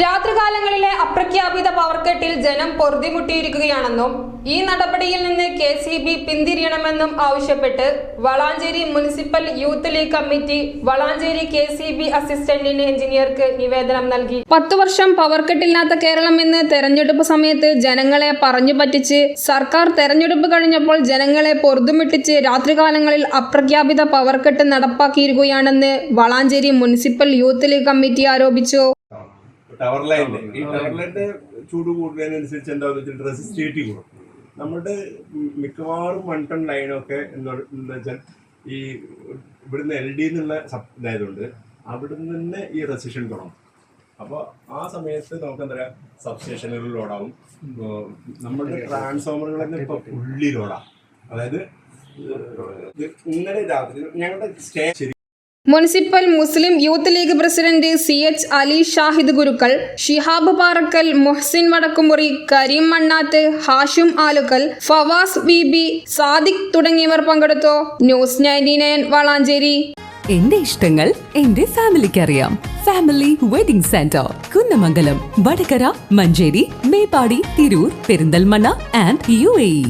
രാത്രികാലങ്ങളിലെ അപ്രഖ്യാപിത power കട്ടിൽ ജനം പൊറുതിമുട്ടിയിരിക്കുകയാണെന്നും ഈ നടപടിയിൽ നിന്ന് KCB പിന്തിരിയണമെന്നും ആവശ്യപ്പെട്ട് Valanchery municipal youth league committee Valanchery KCB assistant എഞ്ചിനീയർക്ക് നിവേദനം നൽകി. 10 വർഷം പവർ കട്ടില്ലാത്ത കേരളം എന്ന് തെരഞ്ഞെടുപ്പ് സമയത്ത് ജനങ്ങളെ പറഞ്ഞു പറ്റിച്ച് സർക്കാർ തെരഞ്ഞെടുപ്പ് കഴിഞ്ഞപ്പോൾ ജനങ്ങളെ പൊറുതുമുട്ടിച്ച് രാത്രികാലങ്ങളിൽ അപ്രഖ്യാപിത പവർ കട്ട് നടപ്പാക്കിയിരിക്കുകയാണെന്ന് Valanchery municipal youth league committee ആരോപിച്ചു. ടവർ ലൈനിന്റെ ചൂട് കൂടുന്നതിനനുസരിച്ച് എന്താ വെച്ചിട്ട് റെസിസ്റ്റിവിറ്റി കൂടും. നമ്മുടെ മിക്കവാറും 1 ടൺ ലൈനൊക്കെ എന്താ വെച്ചാൽ ഈ ഇവിടുന്ന് LD എന്നുള്ള ഇതായതുകൊണ്ട് അവിടുന്ന് തന്നെ ഈ റെസിഷൻ തുടങ്ങും. അപ്പോൾ ആ സമയത്ത് നമുക്ക് എന്താ പറയുക, സബ്സ്റ്റേഷനുകളിൽ ലോഡാവും. നമ്മുടെ ട്രാൻസ്ഫോമറുകൾ തന്നെ ഇപ്പോൾ ഫുള്ളി ലോഡാണ്. അതായത് ഇന്നലെ രാത്രി ഞങ്ങളുടെ സ്റ്റേ municipal Muslim youth league president CH Ali Shahid Gurukkal, Shihab Parakkal, Muhsin Vadakkumuri, Karim Mannath, Hashim Alukkal, Fawaz BB, Sadiq തുടങ്ങിയവർ പങ്കെടുത്തു. ന്യൂസ് 99 വളാഞ്ചേരി. എന്റെ ഇഷ്ടങ്ങൾ എന്റെ ഫാമിലിക്ക് അറിയാം. Family wedding centre, Kunnamangalam, Vadakara, Manjeri, Meppadi, Tirur, Perinthalmanna and UAE.